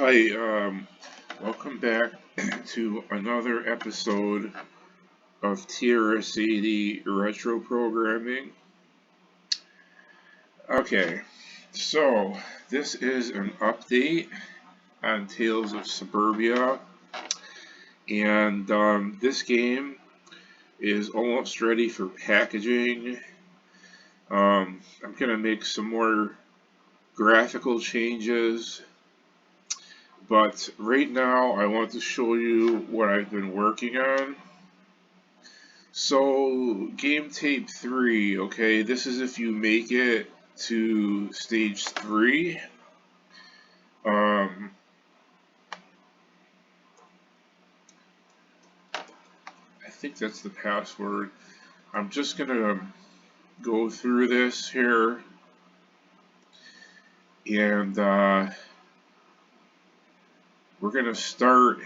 Hi, welcome back to another episode of TRS-80 Retro Programming. Okay, so this is an update on Tales of Suburbia, and this game is almost ready for packaging. I'm going to make some more graphical changes, but right now I want to show you what I've been working on. So, game tape 3, okay, this is if you make it to stage 3. Um, I think that's the password. I'm just gonna go through this here, and we're gonna start.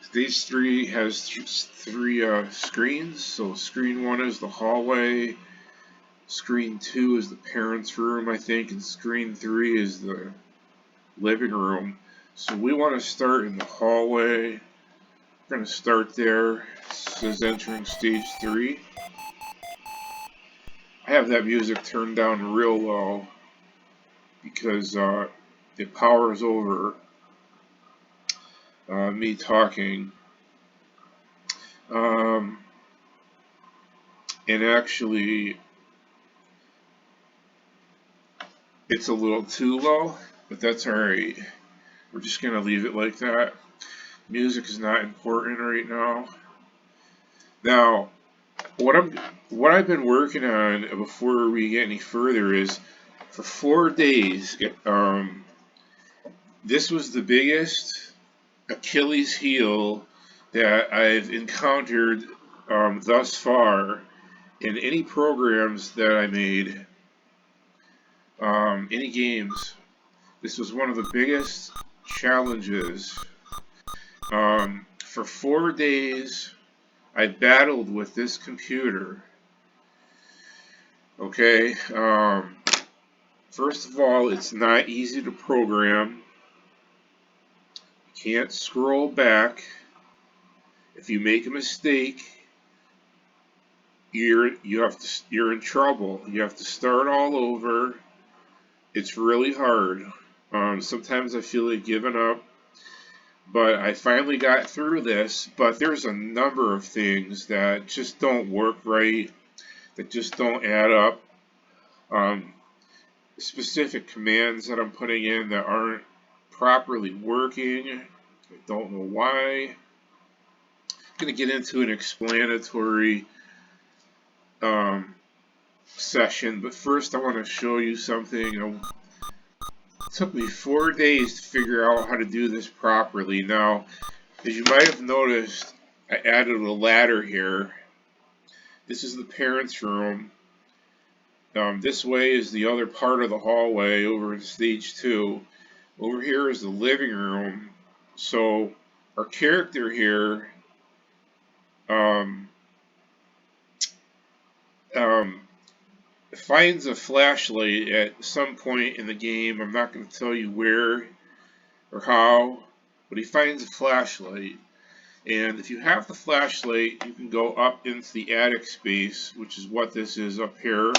Stage 3 has three screens. So, screen 1 is the hallway. Screen 2 is the parents' room, I think, and screen 3 is the living room. So we want to start in the hallway. We're going to start there. It says entering stage 3. I have that music turned down real low because it powers over me talking. Um, and actually, it's a little too low, but that's alright. We're just going to leave it like that. Music is not important right now. Now, what I've been working on before we get any further is for 4 days. This was the biggest Achilles heel that I've encountered thus far in any programs that I made, any games. This was one of the biggest challenges. For 4 days, I battled with this computer. Okay, first of all, it's not easy to program. You can't scroll back. If you make a mistake, you're in trouble. You have to start all over. It's really hard. Sometimes I feel like giving up, but I finally got through this. But there's a number of things that just don't work right, that just don't add up. Specific commands that I'm putting in that aren't properly working. I don't know why. I'm going to get into an explanatory session, but first I want to show you something. It took me 4 days to figure out how to do this properly. Now, as you might have noticed, I added a ladder here. This is the parents' room. This way is the other part of the hallway over in stage 2. Over here is the living room. So our character here um, um, finds a flashlight at some point in the game. I'm not going to tell you where or how, but he finds a flashlight. And if you have the flashlight, you can go up into the attic space, which is what this is up here.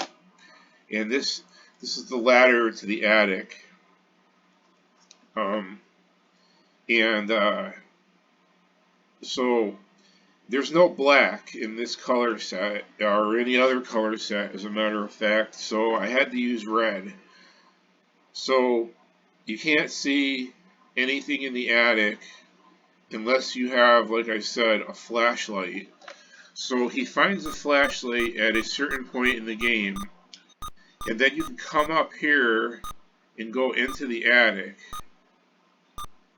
And this is the ladder to the attic. Um, and so there's no black in this color set or any other color set, as a matter of fact. So I had to use red. So you can't see anything in the attic unless you have, like I said, a flashlight. So he finds a flashlight at a certain point in the game, and then you can come up here and go into the attic.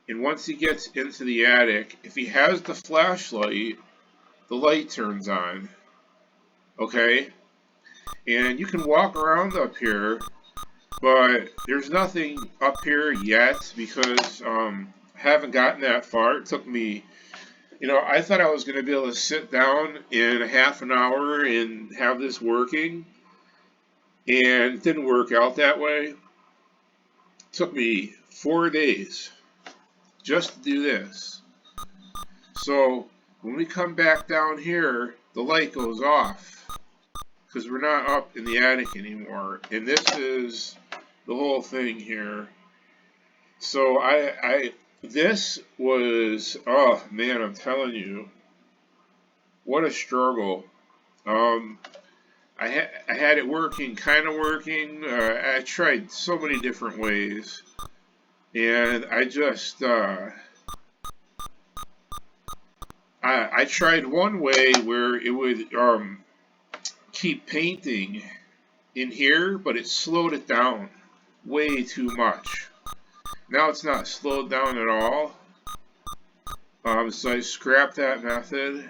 And once he gets into the attic, if he has the flashlight, the light turns on. Okay? And you can walk around up here, but there's nothing up here yet because I haven't gotten that far. It took me, I thought I was going to be able to sit down in a half an hour and have this working. and it didn't work out that way. It took me 4 days just to do this. So when we come back down here, the light goes off because we're not up in the attic anymore. And this is the whole thing here. So this was, oh man, I'm telling you, what a struggle. I had it working, kind of working. I tried so many different ways, and I tried one way where it would keep painting in here, but it slowed it down way too much. Now it's not slowed down at all. So I scrapped that method.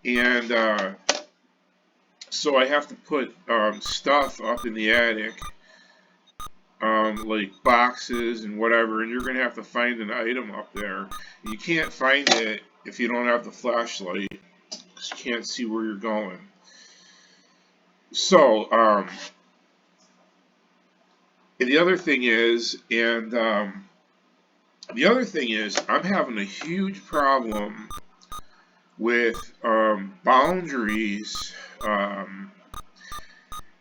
And so I have to put stuff up in the attic, like boxes and whatever, and you're going to have to find an item up there. You can't find it if you don't have the flashlight, because you can't see where you're going. So, and the other thing is, I'm having a huge problem with boundaries,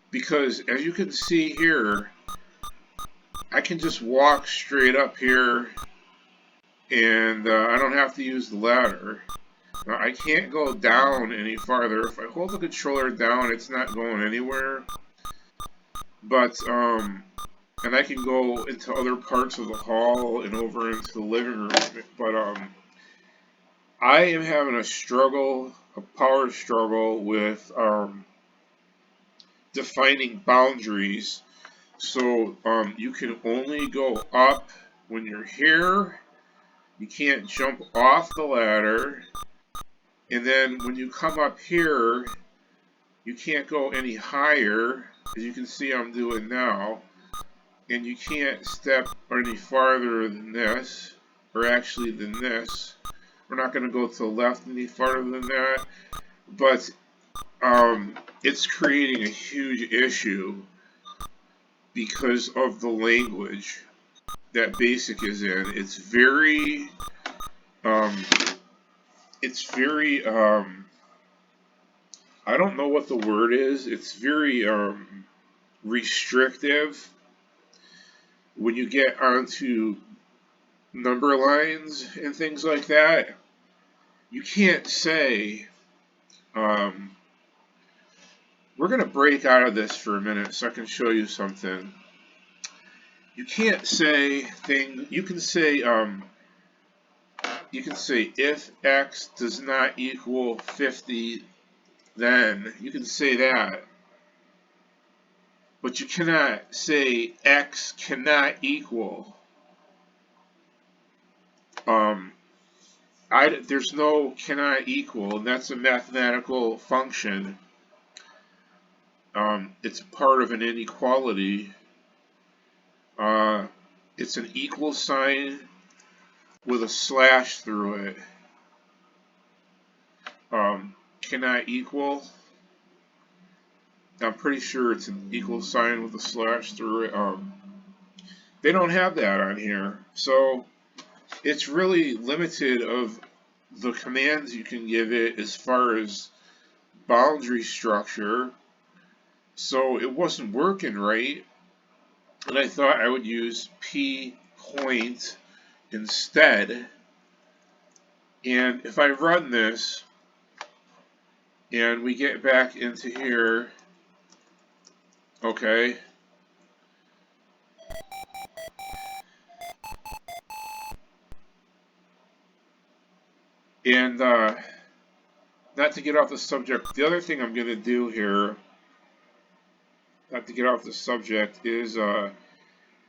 because as you can see here, I can just walk straight up here, and I don't have to use the ladder. Now, I can't go down any farther. If I hold the controller down, it's not going anywhere. But, and I can go into other parts of the hall and over into the living room. But, I am having a power struggle with, defining boundaries. So, you can only go up when you're here. You can't jump off the ladder. And then when you come up here, you can't go any higher, as you can see I'm doing now. And you can't step any farther than this, or actually than this. We're not going to go to the left any farther than that. But it's creating a huge issue because of the language that BASIC is in. It's very, I don't know what the word is. It's very restrictive when you get onto number lines and things like that. You can't say, we're going to break out of this for a minute so I can show you something. You can't say you can say if x does not equal 50, then you can say that. But you cannot say x cannot equal. There's no cannot equal, and that's a mathematical function. It's a part of an inequality. It's an equal sign with a slash through it. Cannot equal. I'm pretty sure it's an equal sign with a slash through it. They don't have that on here, so it's really limited of the commands you can give it as far as boundary structure. So it wasn't working right, and I thought I would use p point instead. And if I run this and we get back into here, okay, and not to get off the subject, the other thing I'm going to do here, not to get off the subject, is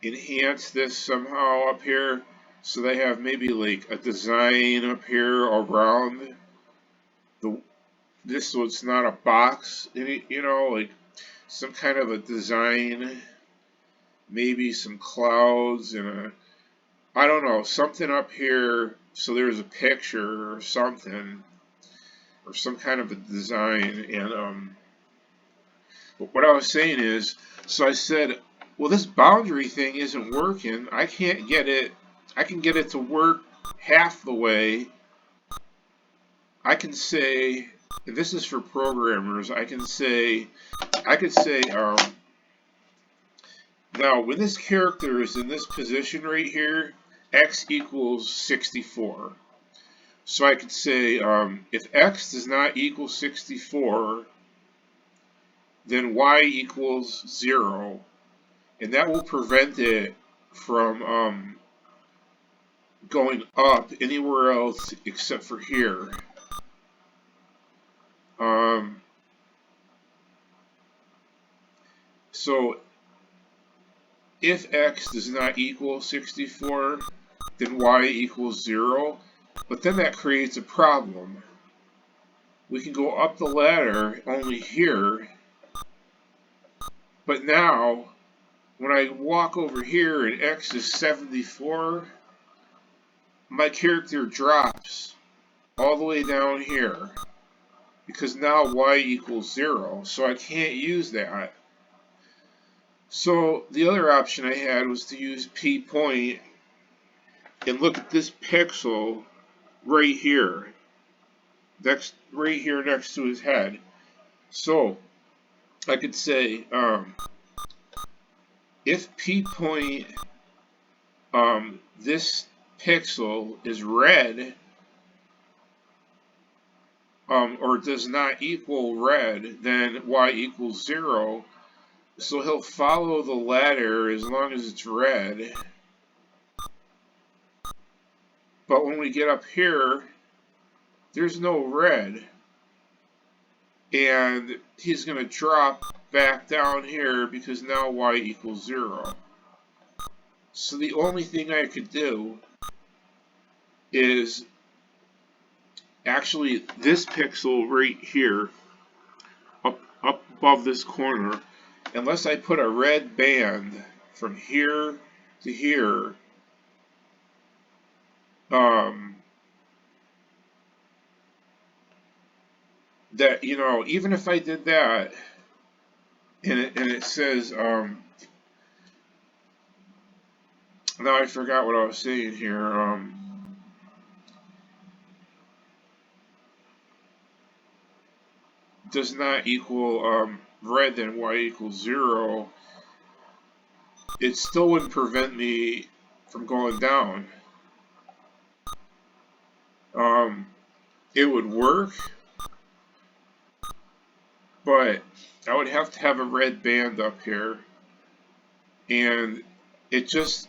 enhance this somehow up here, so they have maybe like a design up here around this, so it's not a box, you know, like some kind of a design, maybe some clouds and I don't know, something up here, so there's a picture or something, or some kind of a design. And But what I was saying is, so I said, well, this boundary thing isn't working. I can't get it. I can get it to work half the way. I can say, and this is for programmers. I could say, now when this character is in this position right here, x equals 64. So I could say, if x does not equal 64, then y equals 0, and that will prevent it from going up anywhere else except for here. So if x does not equal 64, then y equals 0, but then that creates a problem. We can go up the ladder only here, but now when I walk over here and x is 74, my character drops all the way down here because now y equals 0, so I can't use that. So the other option I had was to use p point and look at this pixel right here, right here next to his head. So I could say, if p point, this pixel is red, or does not equal red, then y equals 0. So he'll follow the ladder as long as it's red. But when we get up here, there's no red. And he's going to drop back down here because now y equals 0. So the only thing I could do is actually this pixel right here, up above this corner, unless I put a red band from here to here, that, even if I did that, and it says, now I forgot what I was saying here, does not equal red, then y equals 0, it still wouldn't prevent me from going down. It would work, but I would have to have a red band up here, and it just,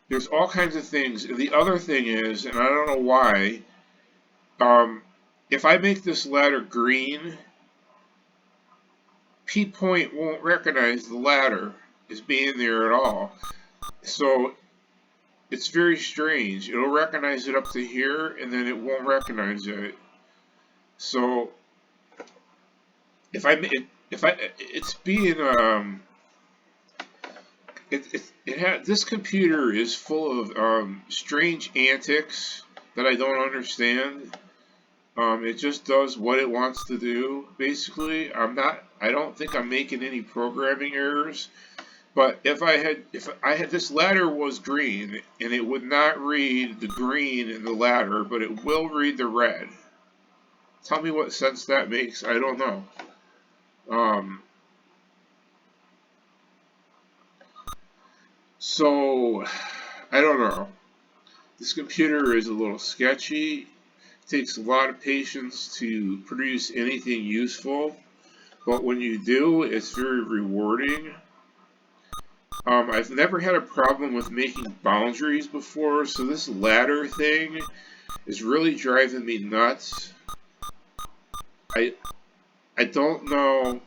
there's all kinds of things. And the other thing is, and I don't know why, if I make this ladder green, P point won't recognize the ladder as being there at all. So it's very strange. It'll recognize it up to here, and then it won't recognize it. So it's being this computer is full of strange antics that I don't understand. It just does what it wants to do, basically. I don't think I'm making any programming errors. But if I had this ladder was green, and it would not read the green in the ladder, but it will read the red. Tell me what sense that makes. I don't know. So I don't know. This computer is a little sketchy. It takes a lot of patience to produce anything useful, but when you do, it's very rewarding. I've never had a problem with making boundaries before, so this ladder thing is really driving me nuts. I don't know,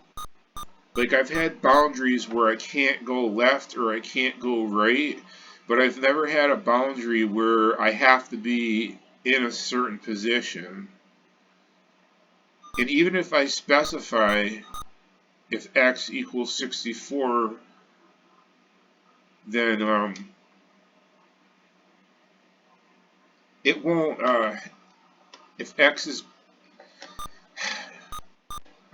like, I've had boundaries where I can't go left or I can't go right, but I've never had a boundary where I have to be in a certain position. And even if I specify if x equals 64, then it won't, if x is,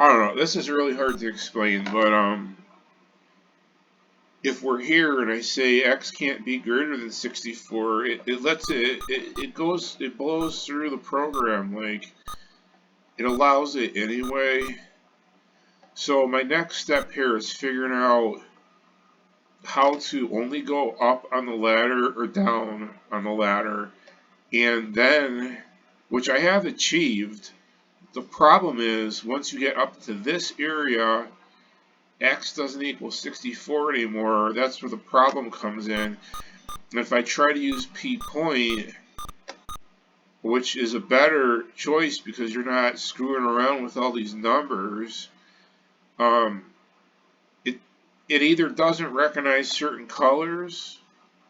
I don't know. This is really hard to explain, but if we're here and I say x can't be greater than 64, it lets it blows through the program, like it allows it anyway. So my next step here is figuring out how to only go up on the ladder or down on the ladder, and then, which I have achieved. The problem is once you get up to this area, x doesn't equal 64 anymore. That's where the problem comes in. And if I try to use p point, which is a better choice because you're not screwing around with all these numbers, um, it it either doesn't recognize certain colors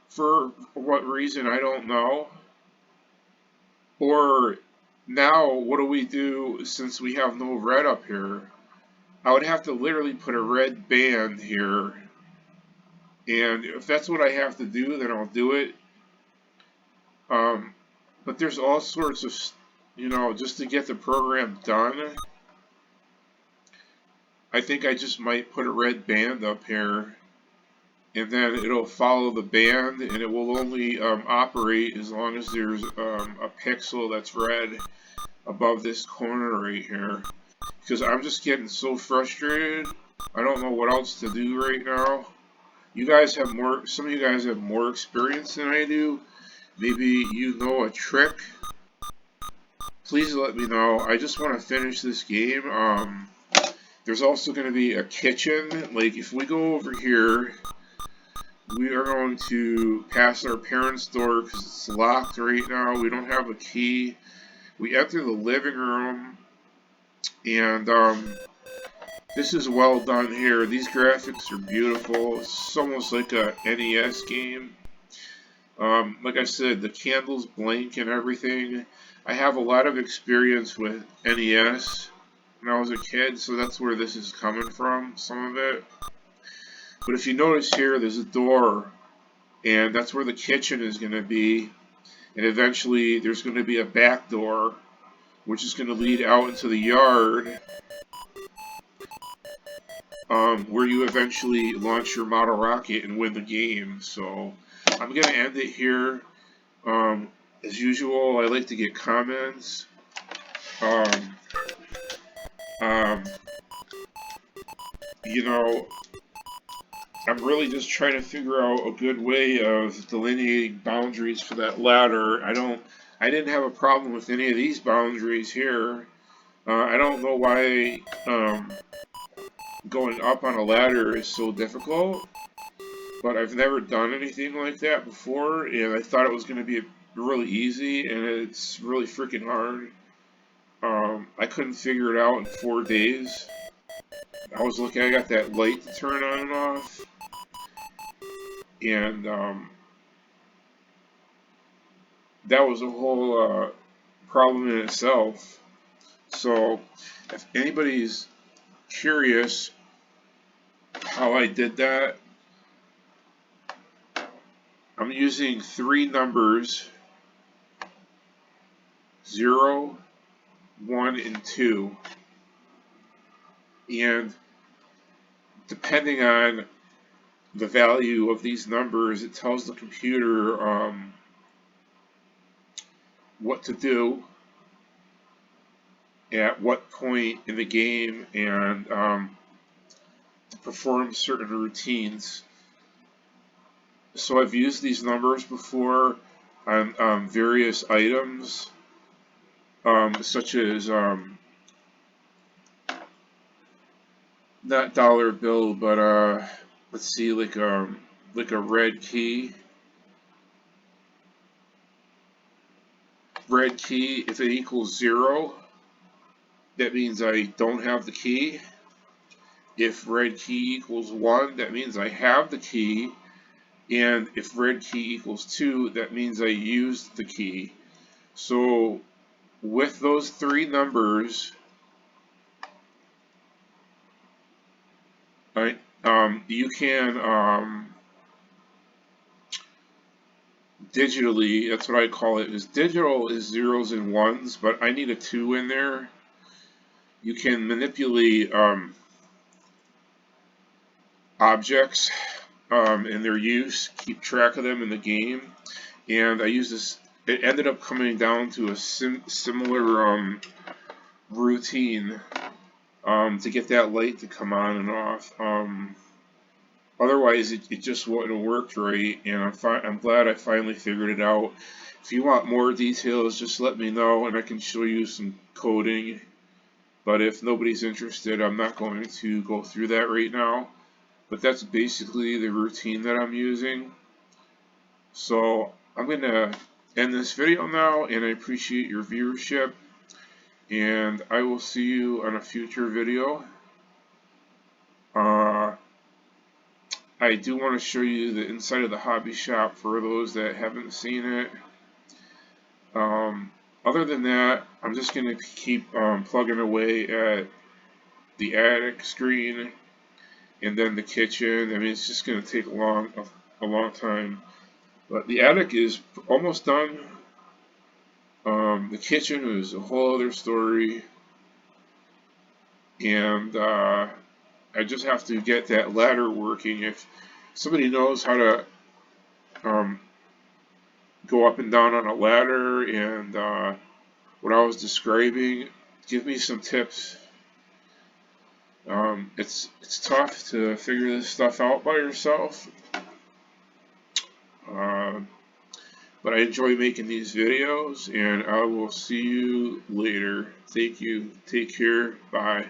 for what reason I don't know, or now what do we do since we have no red up here? I would have to literally put a red band here, and if that's what I have to do, then I'll do it. Um, but there's all sorts of, just to get the program done, I think I just might put a red band up here, and then it'll follow the band, and it will only operate as long as there's a pixel that's red above this corner right here. Because I'm just getting so frustrated. I don't know what else to do right now. You guys have more, some of you guys have more experience than I do. Maybe you know a trick. Please let me know. I just want to finish this game. There's also going to be a kitchen. Like, if we go over here, we are going to pass our parents' door because it's locked right now. We don't have a key. We enter the living room, and this is well done here. These graphics are beautiful. It's almost like a NES game. Like I said, the candles blink and everything. I have a lot of experience with NES when I was a kid, so that's where this is coming from, some of it. But if you notice here, there's a door, and that's where the kitchen is going to be. And eventually, there's going to be a back door, which is going to lead out into the yard, where you eventually launch your model rocket and win the game. So I'm going to end it here. As usual, I like to get comments. Um, um, you know, I'm really just trying to figure out a good way of delineating boundaries for that ladder. I didn't have a problem with any of these boundaries here. I don't know why going up on a ladder is so difficult, but I've never done anything like that before, and I thought it was going to be really easy, and it's really freaking hard. I couldn't figure it out in 4 days. I got that light to turn on and off, and that was a whole problem in itself. So, if anybody's curious how I did that, I'm using 3 numbers, 0, 1, and 2, and depending on the value of these numbers, it tells the computer what to do at what point in the game, and to perform certain routines. So I've used these numbers before on various items, such as not dollar bill, but let's see, like a red key. Red key, if it equals 0, that means I don't have the key. If red key equals 1, that means I have the key. And if red key equals 2, that means I used the key. So with those 3 numbers, you can digitally, that's what I call it, is digital is zeros and ones, but I need a 2 in there. you can manipulate objects and their use, keep track of them in the game. And I used this, it ended up coming down to a similar routine to get that light to come on and off. Otherwise, it just wouldn't have worked right, and I'm glad I finally figured it out. If you want more details, just let me know, and I can show you some coding. But if nobody's interested, I'm not going to go through that right now. But that's basically the routine that I'm using. So I'm going to end this video now, and I appreciate your viewership. And I will see you on a future video. I do want to show you the inside of the hobby shop for those that haven't seen it. Other than that, I'm just going to keep plugging away at the attic screen and then the kitchen. I mean, it's just going to take a long time. But the attic is almost done. The kitchen is a whole other story. And I just have to get that ladder working. If somebody knows how to go up and down on a ladder and what I was describing, give me some tips. It's tough to figure this stuff out by yourself, but I enjoy making these videos, and I will see you later. Thank you. Take care. Bye.